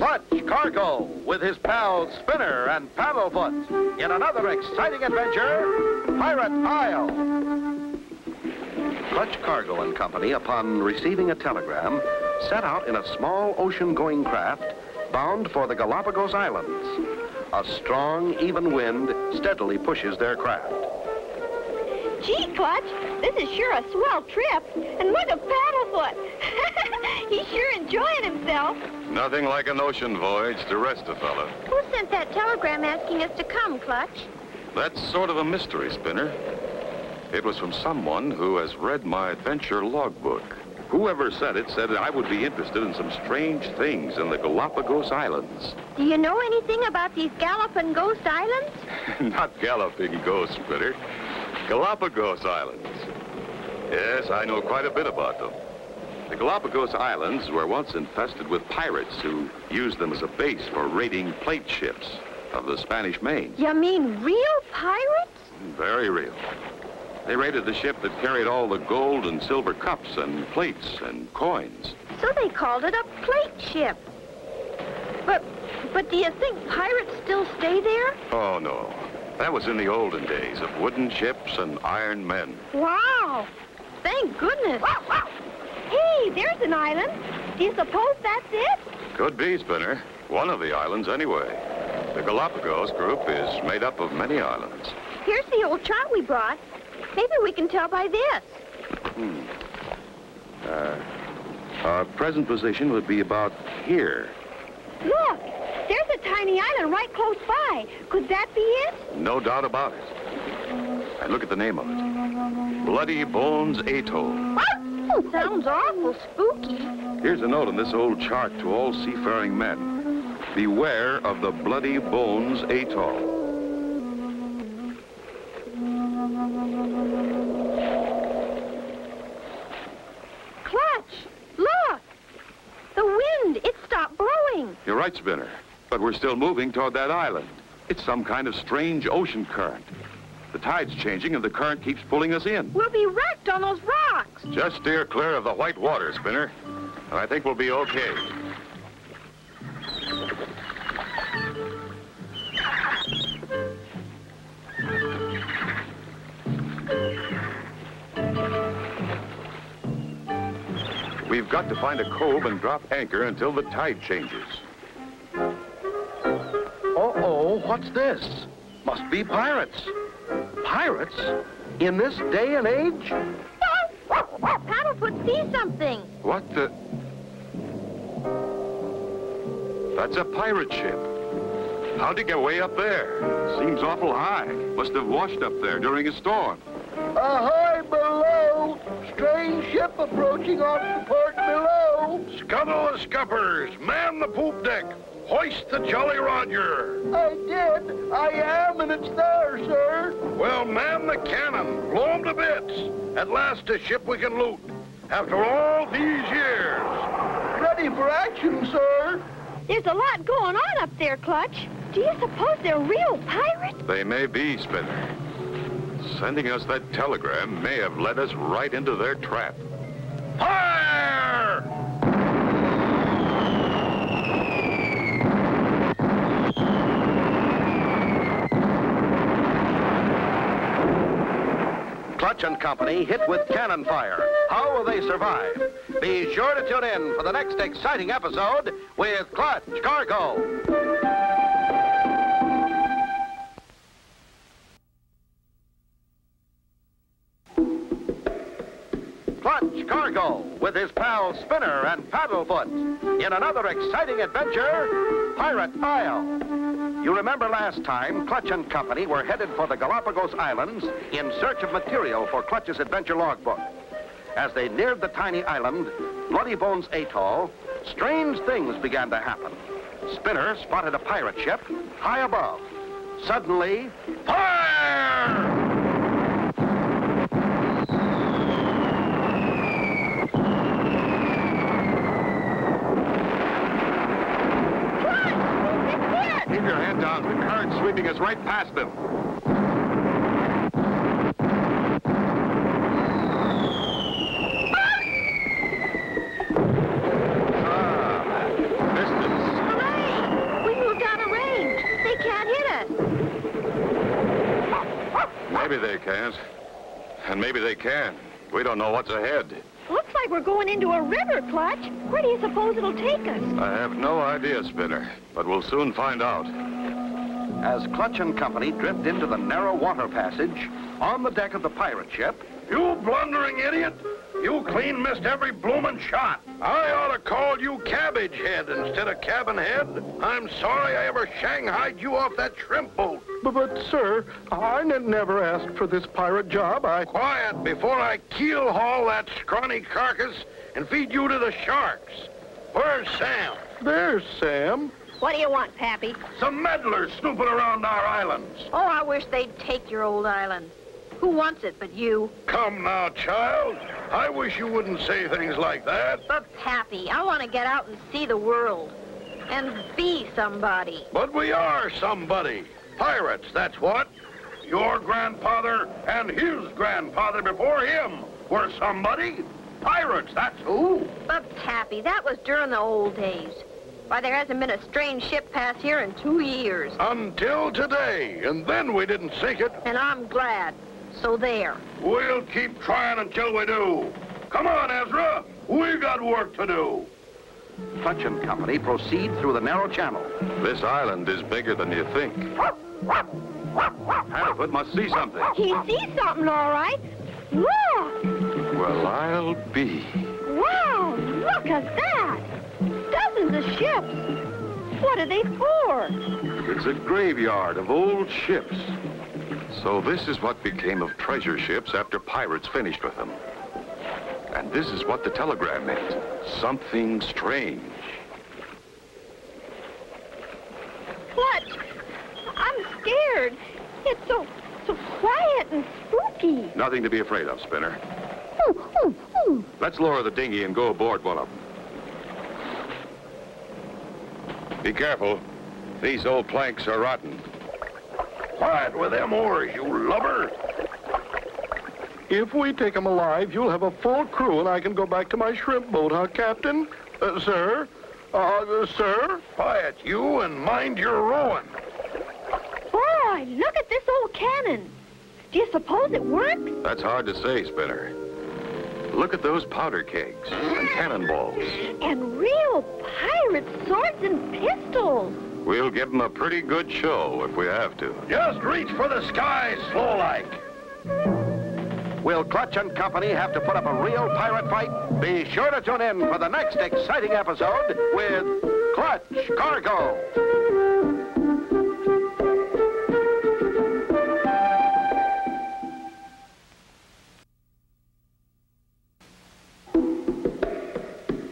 Clutch Cargo with his pals Spinner and Paddlefoot in another exciting adventure, Pirate Isle. Clutch Cargo and Company, upon receiving a telegram, set out in a small ocean-going craft bound for the Galapagos Islands. A strong, even wind steadily pushes their craft. Gee, Clutch, this is sure a swell trip. And look at Paddlefoot. He's sure enjoying himself. Nothing like an ocean voyage to rest a fella. Who sent that telegram asking us to come, Clutch? That's sort of a mystery, Spinner. It was from someone who has read my adventure logbook. Whoever said it said I would be interested in some strange things in the Galapagos Islands. Do you know anything about these Galloping Ghost Islands? Not Galloping Ghost, Spinner. Galapagos Islands. Yes, I know quite a bit about them. The Galapagos Islands were once infested with pirates who used them as a base for raiding plate ships of the Spanish Main. You mean real pirates? Very real. They raided the ship that carried all the gold and silver cups and plates and coins. So they called it a plate ship. But do you think pirates still stay there? Oh, no. That was in the olden days of wooden ships and iron men. Wow! Thank goodness. Hey, there's an island. Do you suppose that's it? Could be, Spinner. One of the islands, anyway. The Galapagos group is made up of many islands. Here's the old chart we brought. Maybe we can tell by this. Our present position would be about here. Look, there's a tiny island right close by. Could that be it? No doubt about it. And look at the name of it. Bloody Bones Atoll. Sounds awful spooky. Here's a note on this old chart to all seafaring men. Beware of the Bloody Bones Atoll. Clutch, look! The wind, it stopped blowing. You're right, Spinner. But we're still moving toward that island. It's some kind of strange ocean current. The tide's changing and the current keeps pulling us in. We'll be wrecked on those rocks. Just steer clear of the white water, Spinner. And I think we'll be okay. We've got to find a cove and drop anchor until the tide changes. Uh-oh, what's this? Must be pirates. Pirates? In this day and age? Paddlefoot sees something. What the... That's a pirate ship. How'd it get way up there? Seems awful high. Must have washed up there during a storm. Ahoy below! Strange ship approaching off the port below. Scuttle the scuppers! Man the poop deck! Hoist the Jolly Roger! I did. I am, and it's there, sir. Well, man the cannon! Blow 'em to bits! At last a ship we can loot. After all these years. Ready for action, sir. There's a lot going on up there, Clutch. Do you suppose they're real pirates? They may be, Spinner. Sending us that telegram may have led us right into their trap. Fire! Clutch and Company hit with cannon fire. How will they survive? Be sure to tune in for the next exciting episode with Clutch Cargo. Clutch Cargo with his pals Spinner and Paddlefoot in another exciting adventure, Pirate Isle. You remember last time, Clutch and Company were headed for the Galapagos Islands in search of material for Clutch's adventure logbook. As they neared the tiny island, Bloody Bones Atoll, strange things began to happen. Spinner spotted a pirate ship high above. Suddenly, fire! Keep your head down. The current's sweeping us right past them. Hooray! can't. And maybe they can. We don't know what's ahead. Looks like we're going into a river, Clutch. Where do you suppose it'll take us? I have no idea, Spinner, but we'll soon find out. As Clutch and company drift into the narrow water passage on the deck of the pirate ship. You blundering idiot! You clean missed every bloomin' shot. I ought to call you Cabbage Head instead of Cabin Head. I'm sorry I ever shanghaied you off that shrimp boat. But sir, I never asked for this pirate job. Quiet before I keel haul that scrawny carcass and feed you to the sharks. Where's Sam? There's Sam. What do you want, Pappy? Some meddlers snooping around our islands. Oh, I wish they'd take your old island. Who wants it but you? Come now, child. I wish you wouldn't say things like that. But, Pappy, I want to get out and see the world. And be somebody. But we are somebody. Pirates, that's what. Your grandfather and his grandfather before him were somebody. Pirates, that's who. But, Pappy, that was during the old days. Why, there hasn't been a strange ship pass here in 2 years. Until today, and then we didn't sink it. And I'm glad. So there. We'll keep trying until we do. Come on, Ezra. We got work to do. Clutch and company proceed through the narrow channel. This island is bigger than you think. Paddlefoot must see something. He sees something, all right. Look! Well, I'll be. Wow, look at that! Dozens of ships. What are they for? It's a graveyard of old ships. So this is what became of treasure ships after pirates finished with them. And this is what the telegram meant. Something strange. Clutch, I'm scared. It's so quiet and spooky. Nothing to be afraid of, Spinner. Let's lower the dinghy and go aboard one of them. Be careful. These old planks are rotten. Quiet with them oars, you lubber. If we take them alive, you'll have a full crew and I can go back to my shrimp boat, huh, Captain? Sir? Sir? Quiet, you, and mind your rowing. Boy, look at this old cannon. Do you suppose it works? That's hard to say, Spinner. Look at those powder kegs and cannonballs. And real pirate swords and pistols. We'll give them a pretty good show if we have to. Just reach for the sky slow-like. Will Clutch and company have to put up a real pirate fight? Be sure to tune in for the next exciting episode with Clutch Cargo.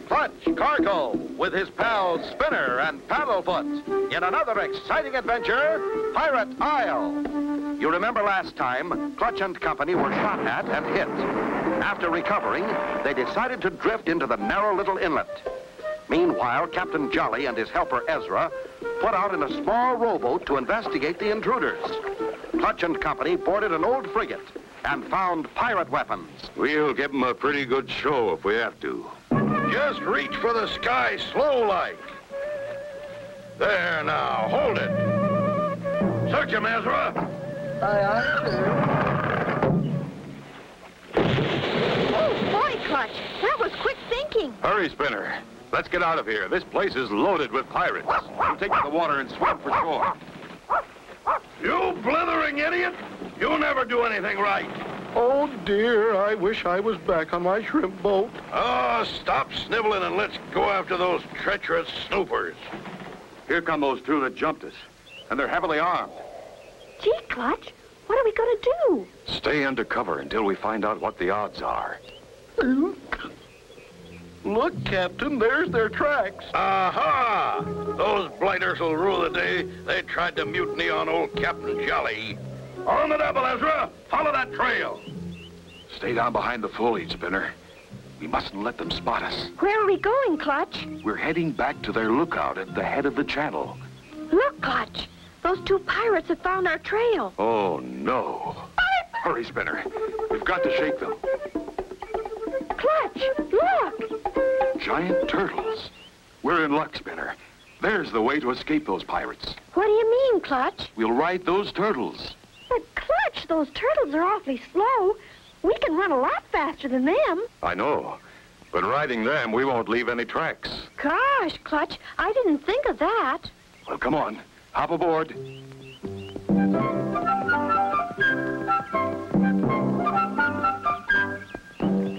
Clutch Cargo with his pals Spinner and Paddlefoot in another exciting adventure, Pirate Isle. You remember last time, Clutch and company were shot at and hit. After recovering, they decided to drift into the narrow little inlet. Meanwhile, Captain Jolly and his helper Ezra put out in a small rowboat to investigate the intruders. Clutch and company boarded an old frigate and found pirate weapons. We'll give them a pretty good show if we have to. Just reach for the sky slow-like. There now, hold it. Search him, Ezra. Oh, boy, Clutch. That was quick thinking. Hurry, Spinner. Let's get out of here. This place is loaded with pirates. We'll take to the water and swim for shore. You blithering idiot. You'll never do anything right. Oh, dear, I wish I was back on my shrimp boat. Oh, stop sniveling and let's go after those treacherous snoopers. Here come those two that jumped us, and they're heavily armed. Gee, Clutch, what are we going to do? Stay under cover until we find out what the odds are. Look, Captain, there's their tracks. Aha! Those blighters will rue the day they tried to mutiny on old Captain Jolly. On the double, Ezra. Follow that trail. Stay down behind the foliage, Spinner. We mustn't let them spot us. Where are we going, Clutch? We're heading back to their lookout at the head of the channel. Look, Clutch. Those two pirates have found our trail. Oh, no. Hurry, Spinner. We've got to shake them. Clutch, look. Giant turtles. We're in luck, Spinner. There's the way to escape those pirates. What do you mean, Clutch? We'll ride those turtles. But, Clutch, Gosh, those turtles are awfully slow. We can run a lot faster than them. I know. But riding them, we won't leave any tracks. Gosh, Clutch, I didn't think of that. Well, come on. Hop aboard.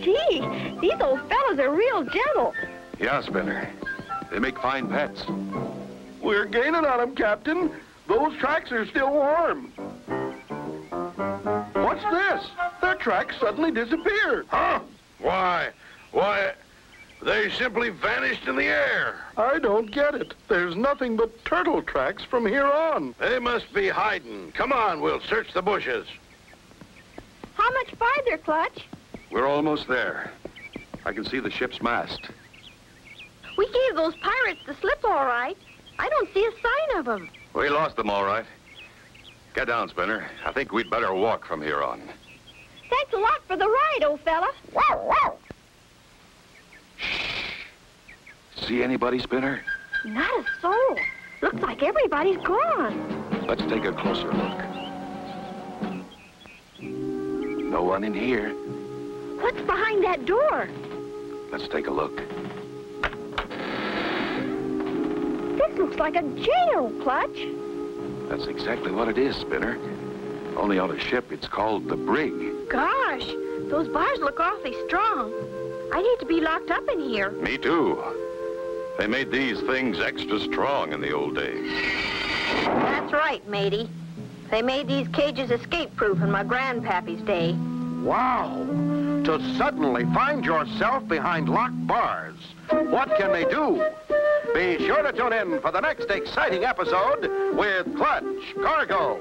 Gee, these old fellas are real gentle. Yeah, Spinner. They make fine pets. We're gaining on them, Captain. Those tracks are still warm. What's this? Their tracks suddenly disappeared. Huh? Why, they simply vanished in the air. I don't get it. There's nothing but turtle tracks from here on. They must be hiding. Come on, we'll search the bushes. How much farther, Clutch? We're almost there. I can see the ship's mast. We gave those pirates the slip all right. I don't see a sign of them. We lost them, all right. Get down, Spinner. I think we'd better walk from here on. Thanks a lot for the ride, old fella. Wow, wow. See anybody, Spinner? Not a soul. Looks like everybody's gone. Let's take a closer look. No one in here. What's behind that door? Let's take a look. This looks like a jail, Clutch. That's exactly what it is, Spinner. Only on a ship, it's called the brig. Gosh, those bars look awfully strong. I'd hate to be locked up in here. Me too. They made these things extra strong in the old days. That's right, matey. They made these cages escape-proof in my grandpappy's day. Wow! To suddenly find yourself behind locked bars. What can they do? Be sure to tune in for the next exciting episode with Clutch Cargo.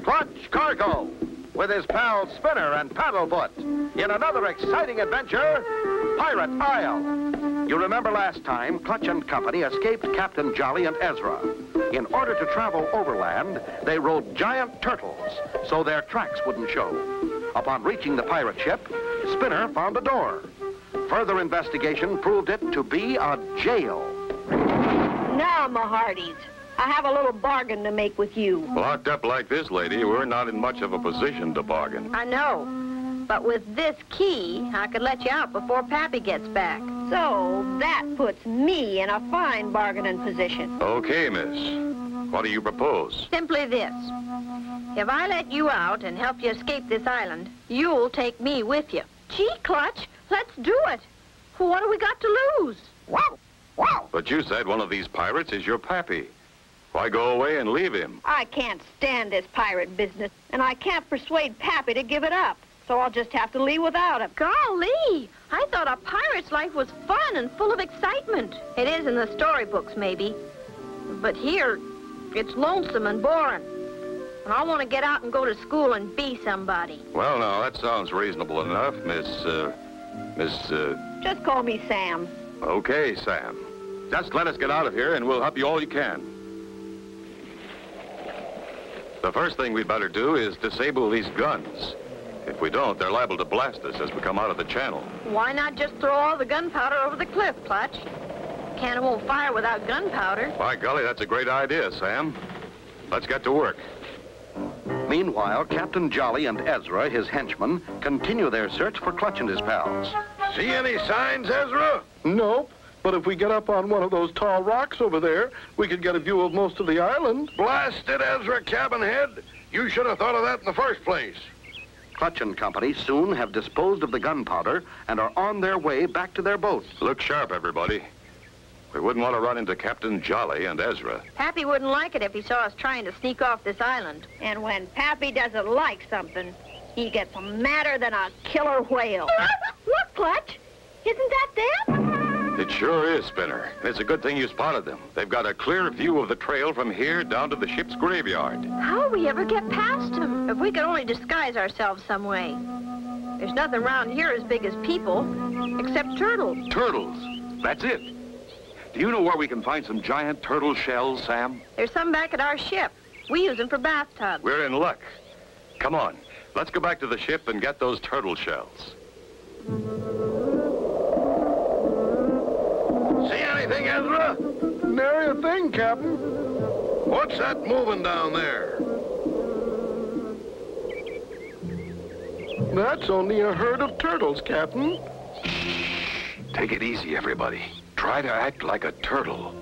Clutch Cargo, with his pals Spinner and Paddlefoot, in another exciting adventure, Pirate Isle. You remember last time, Clutch and Company escaped Captain Jolly and Ezra. In order to travel overland, they rode giant turtles, so their tracks wouldn't show. Upon reaching the pirate ship, Spinner found a door. Further investigation proved it to be a jail. Now, my hearties, I have a little bargain to make with you. Locked up like this, lady, we're not in much of a position to bargain. I know. But with this key, I could let you out before Pappy gets back. So that puts me in a fine bargaining position. Okay, miss. What do you propose? Simply this. If I let you out and help you escape this island, you'll take me with you. Gee, Clutch, let's do it. What have we got to lose? Wow, wow. But you said one of these pirates is your pappy. Why go away and leave him? I can't stand this pirate business, and I can't persuade Pappy to give it up. So I'll just have to leave without him. Golly, I thought a pirate's life was fun and full of excitement. It is in the storybooks, maybe. But here, it's lonesome and boring. And I want to get out and go to school and be somebody. Well, now, that sounds reasonable enough, Miss... Just call me Sam. Okay, Sam. Just let us get out of here, and we'll help you all you can. The first thing we'd better do is disable these guns. If we don't, they're liable to blast us as we come out of the channel. Why not just throw all the gunpowder over the cliff, Clutch? Cannon won't fire without gunpowder. By golly, that's a great idea, Sam. Let's get to work. Meanwhile, Captain Jolly and Ezra, his henchmen, continue their search for Clutch and his pals. See any signs, Ezra? Nope. But if we get up on one of those tall rocks over there, we could get a view of most of the island. Blasted Ezra, cabin head. You should have thought of that in the first place. Clutch and Company soon have disposed of the gunpowder and are on their way back to their boat. Look sharp, everybody. We wouldn't want to run into Captain Jolly and Ezra. Pappy wouldn't like it if he saw us trying to sneak off this island. And when Pappy doesn't like something, he gets madder than a killer whale. Look, Clutch. Isn't that them? It sure is, Spinner. It's a good thing you spotted them. They've got a clear view of the trail from here down to the ship's graveyard. How'll we ever get past them? If we could only disguise ourselves some way. There's nothing around here as big as people, except turtles. Turtles? That's it. Do you know where we can find some giant turtle shells, Sam? There's some back at our ship. We use them for bathtubs. We're in luck. Come on. Let's go back to the ship and get those turtle shells. Ezra? Nary a thing, Captain. What's that moving down there? That's only a herd of turtles, Captain. Take it easy, everybody. Try to act like a turtle.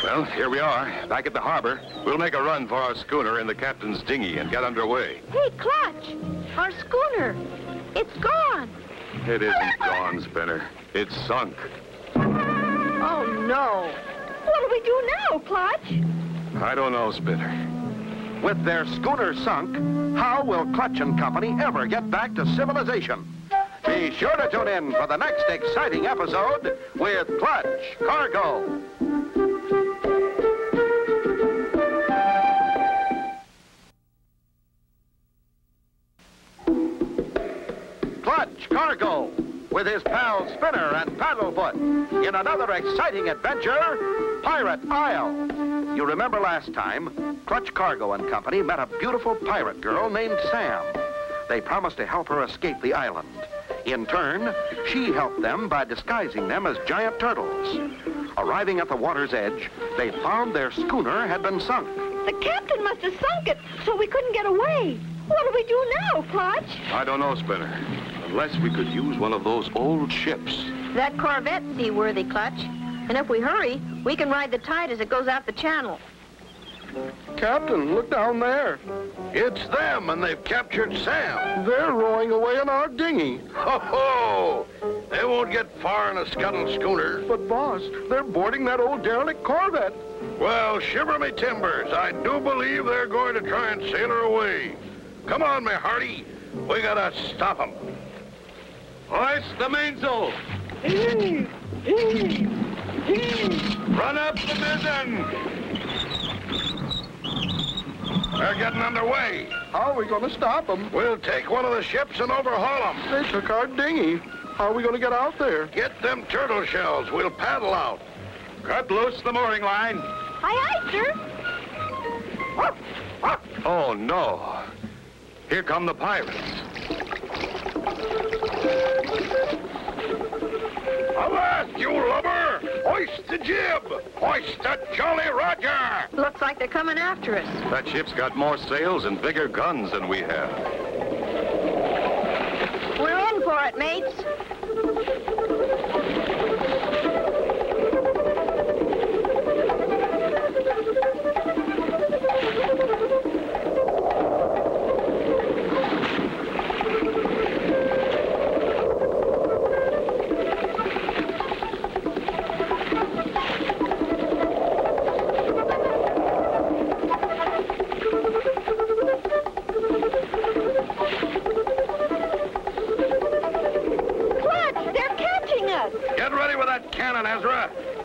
Well, here we are, back at the harbor. We'll make a run for our schooner in the captain's dinghy and get underway. Hey, Clutch, our schooner. It's gone. It isn't gone, Spinner. It's sunk. Oh, no. What do we do now, Clutch? I don't know, Spinner. With their schooner sunk, how will Clutch and Company ever get back to civilization? Be sure to tune in for the next exciting episode with Clutch Cargo. Clutch Cargo, with his pals Spinner and Paddlefoot, in another exciting adventure, Pirate Isle. You remember last time, Clutch Cargo and Company met a beautiful pirate girl named Sam. They promised to help her escape the island. In turn, she helped them by disguising them as giant turtles. Arriving at the water's edge, they found their schooner had been sunk. The captain must have sunk it so we couldn't get away. What do we do now, Clutch? I don't know, Spinner. Unless we could use one of those old ships. That Corvette's seaworthy, Clutch. And if we hurry, we can ride the tide as it goes out the channel. Captain, look down there. It's them, and they've captured Sam. They're rowing away in our dinghy. Ho-ho! They won't get far in a scuttled schooner. But, boss, they're boarding that old derelict Corvette. Well, shiver me timbers. I do believe they're going to try and sail her away. Come on, me hearty. We gotta stop them. Hoist the mainsail! Run up the mizzen! They're getting underway. How are we going to stop them? We'll take one of the ships and overhaul them. They took our dinghy. How are we going to get out there? Get them turtle shells. We'll paddle out. Cut loose the mooring line. Aye, aye, sir. Oh, no. Here come the pirates. Avast, you lubber! Hoist the jib! Hoist the Jolly Roger! Looks like they're coming after us. That ship's got more sails and bigger guns than we have. We're in for it, mates.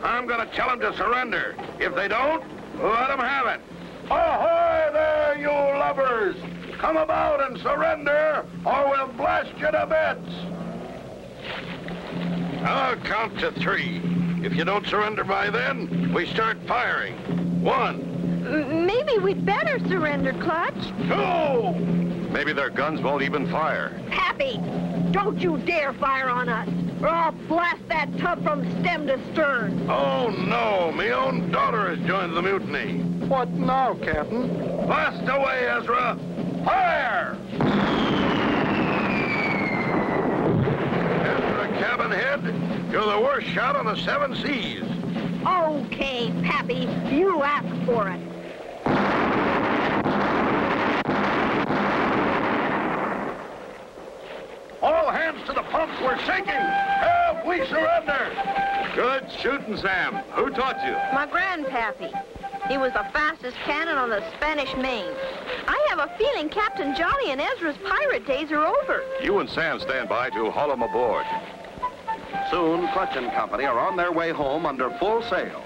I'm gonna tell them to surrender. If they don't, let them have it. Ahoy there, you lubbers! Come about and surrender, or we'll blast you to bits. I'll count to 3. If you don't surrender by then, we start firing. 1. Maybe we'd better surrender, Clutch. 2. Maybe their guns won't even fire. Happy, don't you dare fire on us, or I'll blast that tub from stem to stern. Oh, no. Me own daughter has joined the mutiny. What now, Captain? Blast away, Ezra. Fire! Ezra Cabinhead, you're the worst shot on the 7 seas. Okay, Pappy, you ask for it. All hands to the pumps, we're sinking. Help, we surrender. Good shooting, Sam. Who taught you? My grandpappy. He was the fastest cannon on the Spanish Main. I have a feeling Captain Jolly and Ezra's pirate days are over. You and Sam stand by to haul them aboard. Soon, Clutch and Company are on their way home under full sail.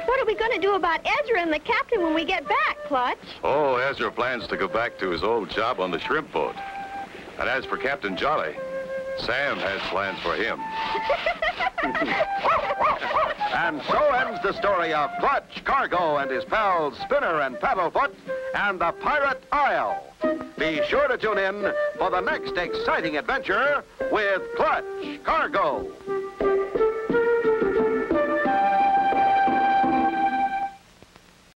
What are we going to do about Ezra and the captain when we get back, Clutch? Oh, Ezra plans to go back to his old job on the shrimp boat. And as for Captain Jolly, Sam has plans for him. And so ends the story of Clutch, Cargo, and his pals Spinner and Paddlefoot and the Pirate Isle. Be sure to tune in for the next exciting adventure with Clutch, Cargo.